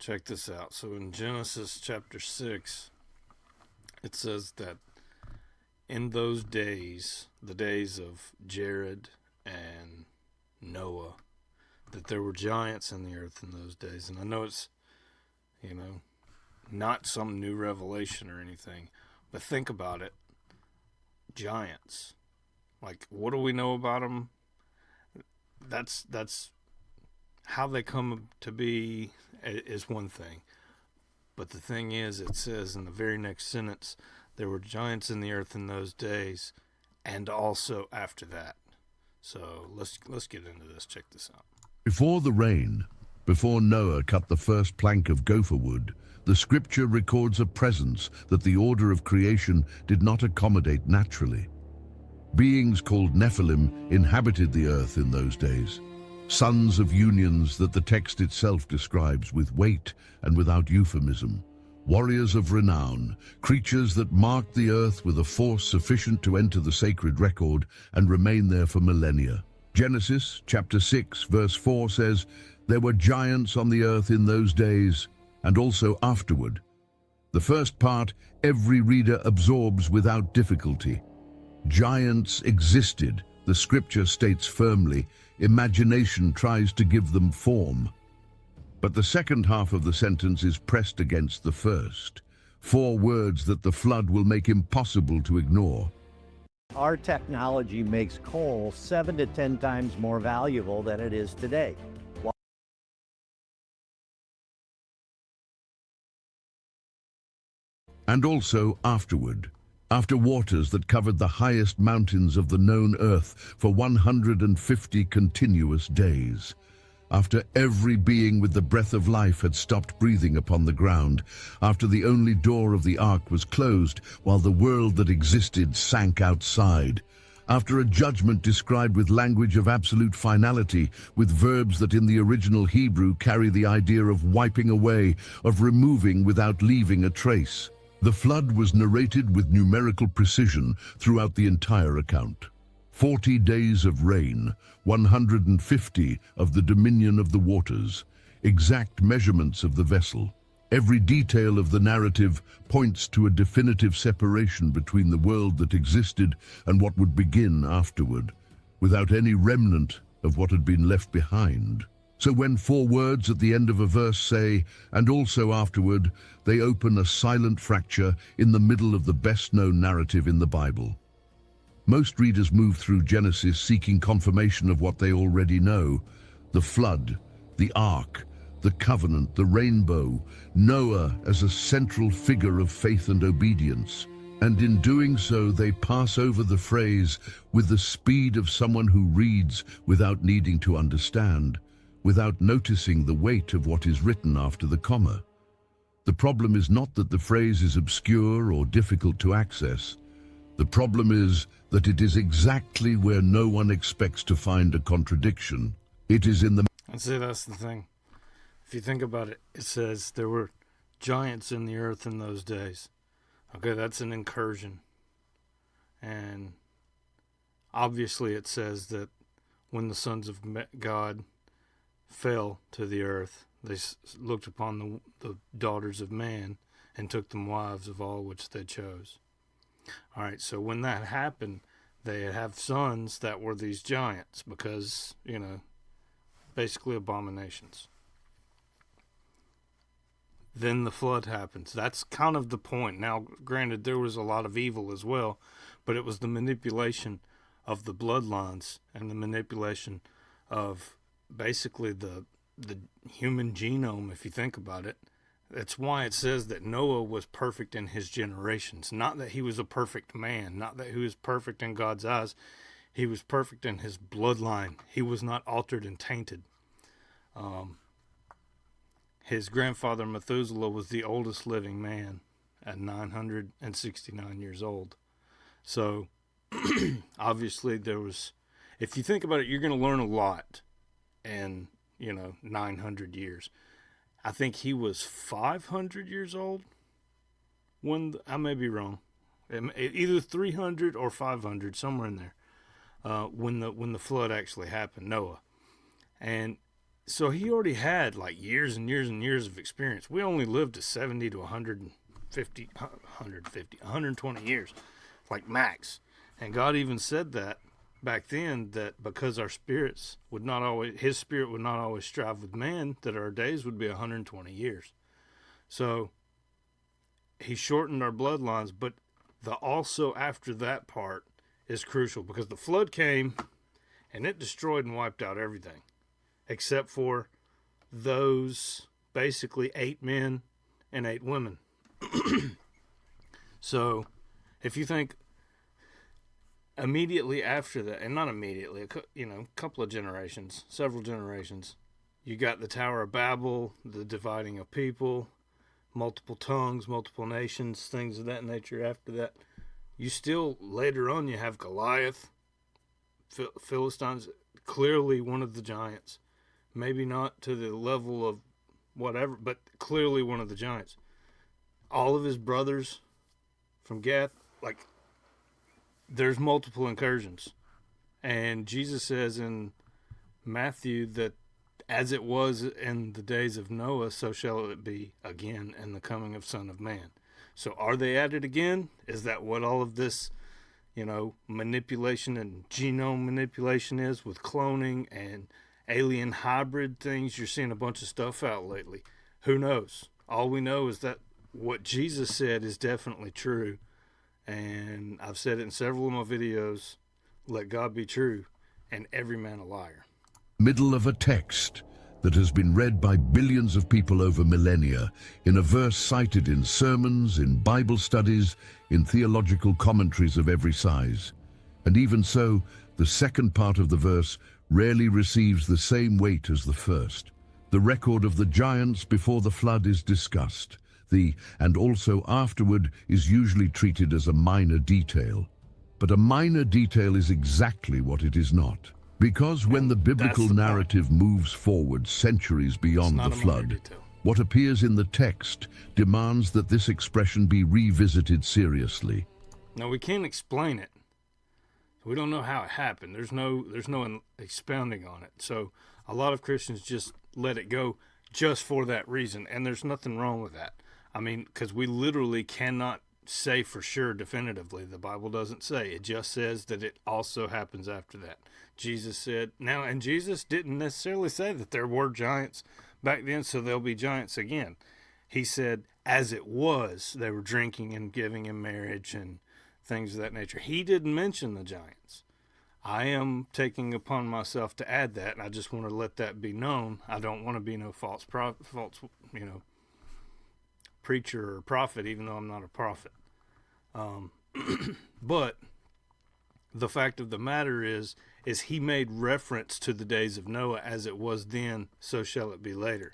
Check this out. So in Genesis chapter 6, it says that in those days, the days of Jared and Noah, that there were giants in the earth in those days. And I know it's, you know, not some new revelation or anything, but think about it. Giants. Like, what do we know about them? That's how they come to be is one thing. But the thing is, it says in the very next sentence, there were giants in the earth in those days, and also after that. So let's get into this. Check this out. Before the rain, before Noah cut the first plank of gopher wood, the scripture records a presence that the order of creation did not accommodate naturally. Beings called Nephilim inhabited the earth in those days, sons of unions that the text itself describes with weight and without euphemism, warriors of renown, creatures that marked the earth with a force sufficient to enter the sacred record and remain there for millennia. Genesis chapter 6 verse 4 says, "There were giants on the earth in those days, and also afterward." The first part every reader absorbs without difficulty. Giants existed, the scripture states firmly. Imagination tries to give them form. But the second half of the sentence is pressed against the first. 4 words that the flood will make impossible to ignore. Our technology makes coal 7 to 10 times more valuable than it is today. And also afterward, after waters that covered the highest mountains of the known earth for 150 continuous days. After every being with the breath of life had stopped breathing upon the ground, after the only door of the ark was closed while the world that existed sank outside, after a judgment described with language of absolute finality, with verbs that in the original Hebrew carry the idea of wiping away, of removing without leaving a trace. The flood was narrated with numerical precision throughout the entire account. 40 days of rain, 150 of the dominion of the waters, exact measurements of the vessel. Every detail of the narrative points to a definitive separation between the world that existed and what would begin afterward, without any remnant of what had been left behind. So when 4 words at the end of a verse say, "and also afterward," they open a silent fracture in the middle of the best-known narrative in the Bible. Most readers move through Genesis seeking confirmation of what they already know: the flood, the ark, the covenant, the rainbow, Noah as a central figure of faith and obedience. And in doing so, they pass over the phrase with the speed of someone who reads without needing to understand, without noticing the weight of what is written after the comma. The problem is not that the phrase is obscure or difficult to access. The problem is that it is exactly where no one expects to find a contradiction. It is in the... And see, that's the thing. If you think about it, it says there were giants in the earth in those days. Okay, that's an incursion. And obviously it says that when the sons of God fell to the earth, they looked upon the daughters of man and took them wives of all which they chose. All right, so when that happened, they have sons that were these giants because, you know, basically abominations. Then the flood happens. That's kind of the point. Now, granted, there was a lot of evil as well, but it was the manipulation of the bloodlines and the manipulation of basically the human genome, if you think about it. That's why it says that Noah was perfect in his generations. Not that he was a perfect man, not that he was perfect in God's eyes. He was perfect in his bloodline. He was not altered and tainted. His grandfather Methuselah was the oldest living man at 969 years old. So obviously there was, if you think about it, you're going to learn a lot in, 900 years. I think he was 500 years old when, I may be wrong, either 300 or 500, somewhere in there, when the flood actually happened, Noah. And So he already had like years and years and years of experience. We only lived to 70 to 120 years, like max. And God even said that back then, that because our spirits would not always, his spirit would not always strive with man, that our days would be 120 years. So he shortened our bloodlines, but the also after that part is crucial, because the flood came and it destroyed and wiped out everything except for those basically 8 men and 8 women. So if you think immediately after that, and not immediately, a couple of generations, several generations, you got the Tower of Babel, the dividing of people, multiple tongues, multiple nations, things of that nature. After that, you still, later on, you have Goliath, Philistines, clearly one of the giants. Maybe not to the level of whatever, but clearly one of the giants. All of his brothers from Gath, like, there's multiple incursions. And Jesus says in Matthew that as it was in the days of Noah, so shall it be again in the coming of Son of Man. So are they at it again? Is that what all of this, manipulation and genome manipulation is, with cloning and alien hybrid things? You're seeing a bunch of stuff out lately. Who knows? All we know is that what Jesus said is definitely true. And I've said it in several of my videos, let God be true and every man a liar. Middle of a text that has been read by billions of people over millennia, in a verse cited in sermons, in Bible studies, in theological commentaries of every size. And even so, the second part of the verse rarely receives the same weight as the first. The record of the giants before the flood is discussed. The "and also afterward" is usually treated as a minor detail. But a minor detail is exactly what it is not. Because when the biblical narrative moves forward centuries beyond the flood, what appears in the text demands that this expression be revisited seriously. Now, we can't explain it. We don't know how it happened. There's no expounding on it. So a lot of Christians just let it go just for that reason, and there's nothing wrong with that. I mean, because we literally cannot say for sure definitively. The Bible doesn't say. It just says that it also happens after that. Jesus said, and Jesus didn't necessarily say that there were giants back then, so there'll be giants again. He said, as it was, they were drinking and giving in marriage and things of that nature. He didn't mention the giants. I am taking upon myself to add that, and I just want to let that be known. I don't want to be no false preacher or prophet, even though I'm not a prophet. But the fact of the matter is he made reference to the days of Noah, as it was then, so shall it be later.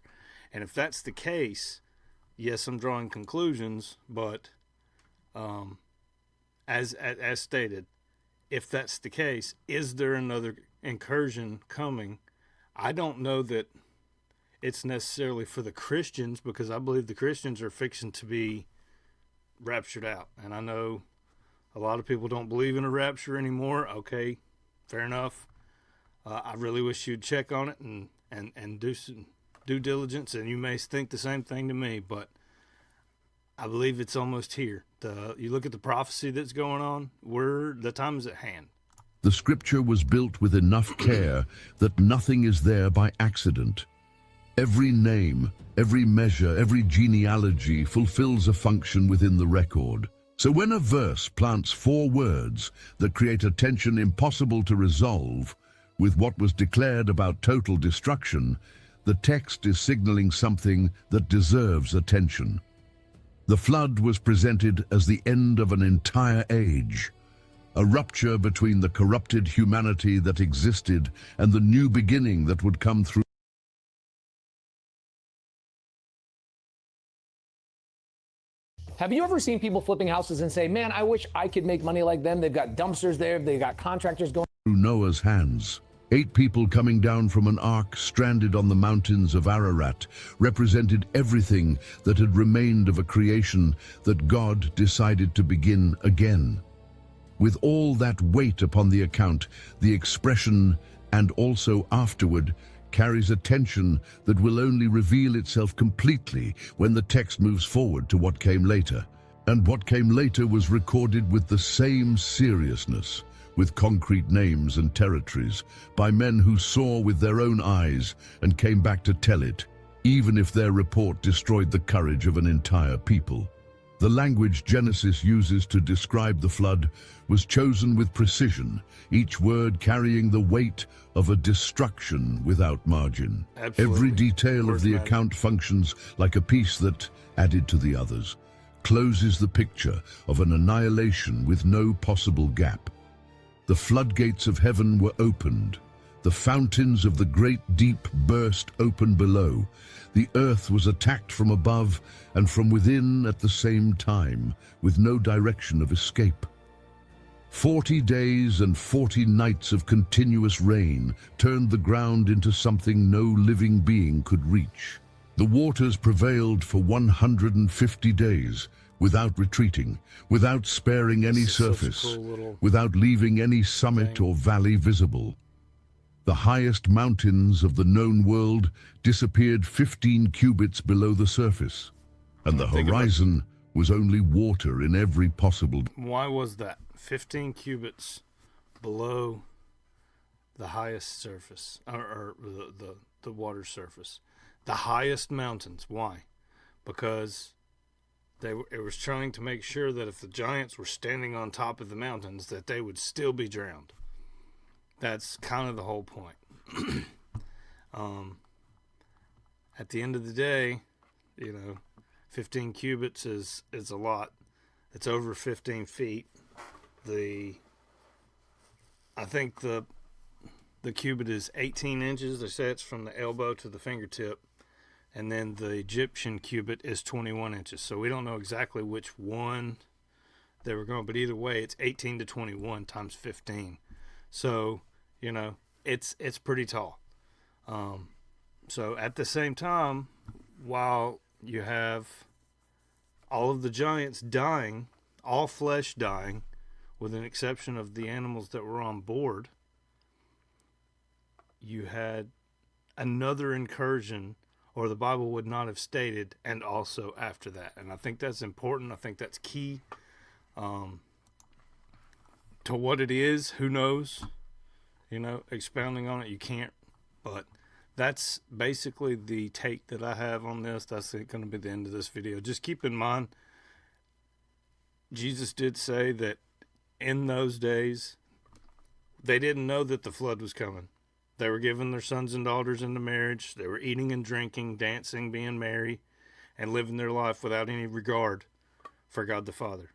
And if that's the case, yes, I'm drawing conclusions, but as stated, if that's the case, is there another incursion coming? I don't know that it's necessarily for the Christians, because I believe the Christians are fixing to be raptured out. And I know a lot of people don't believe in a rapture anymore. Okay, fair enough. I really wish you'd check on it and do some due diligence, and you may think the same thing to me, but I believe it's almost here. You look at the prophecy that's going on, the time is at hand. The scripture was built with enough care that nothing is there by accident. Every name, every measure, every genealogy fulfills a function within the record. So when a verse plants 4 words that create a tension impossible to resolve with what was declared about total destruction, the text is signaling something that deserves attention. The flood was presented as the end of an entire age, a rupture between the corrupted humanity that existed and the new beginning that would come through. Have you ever seen people flipping houses and say, man, I wish I could make money like them? They've got dumpsters there, they've got contractors going through Noah's hands. 8 people coming down from an ark stranded on the mountains of Ararat represented everything that had remained of a creation that God decided to begin again. With all that weight upon the account, the expression "and also afterward" carries a tension that will only reveal itself completely when the text moves forward to what came later. And what came later was recorded with the same seriousness, with concrete names and territories, by men who saw with their own eyes and came back to tell it, even if their report destroyed the courage of an entire people. The language Genesis uses to describe the flood was chosen with precision, each word carrying the weight of a destruction without margin. Absolutely. Every detail of the account functions like a piece that, added to the others, closes the picture of an annihilation with no possible gap. The floodgates of heaven were opened. The fountains of the great deep burst open below. The earth was attacked from above and from within at the same time, with no direction of escape. 40 days and 40 nights of continuous rain turned the ground into something no living being could reach. The waters prevailed for 150 days, without retreating, without sparing any surface, without leaving any summit or valley visible. The highest mountains of the known world disappeared 15 cubits below the surface, and the horizon was only water in every possible... Why was that? 15 cubits below the highest surface, or the water surface. The highest mountains. Why? Because it was trying to make sure that if the giants were standing on top of the mountains, that they would still be drowned. That's kind of the whole point. At the end of the day, 15 cubits is a lot. It's over 15 feet. I think the cubit is 18 inches. They say it's from the elbow to the fingertip. And then the Egyptian cubit is 21 inches. So we don't know exactly which one they were going, but either way, it's 18 to 21 times 15. So, it's pretty tall. So at the same time, while you have all of the giants dying, all flesh dying, with an exception of the animals that were on board, you had another incursion, or the Bible would not have stated, and also after that. And I think that's important. I think that's key to what it is. Who knows? Expounding on it, you can't. But that's basically the take that I have on this. That's going to be the end of this video. Just keep in mind, Jesus did say that in those days, they didn't know that the flood was coming. They were giving their sons and daughters into marriage. They were eating and drinking, dancing, being merry, and living their life without any regard for God the Father.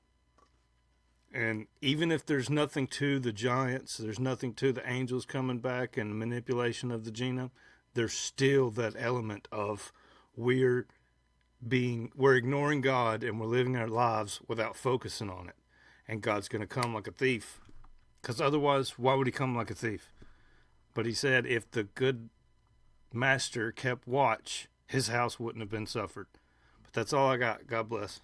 And even if there's nothing to the giants, there's nothing to the angels coming back and manipulation of the genome, there's still that element of we're ignoring God and we're living our lives without focusing on it. And God's going to come like a thief. Because otherwise, why would he come like a thief? But he said if the good master kept watch, his house wouldn't have been suffered. But that's all I got. God bless.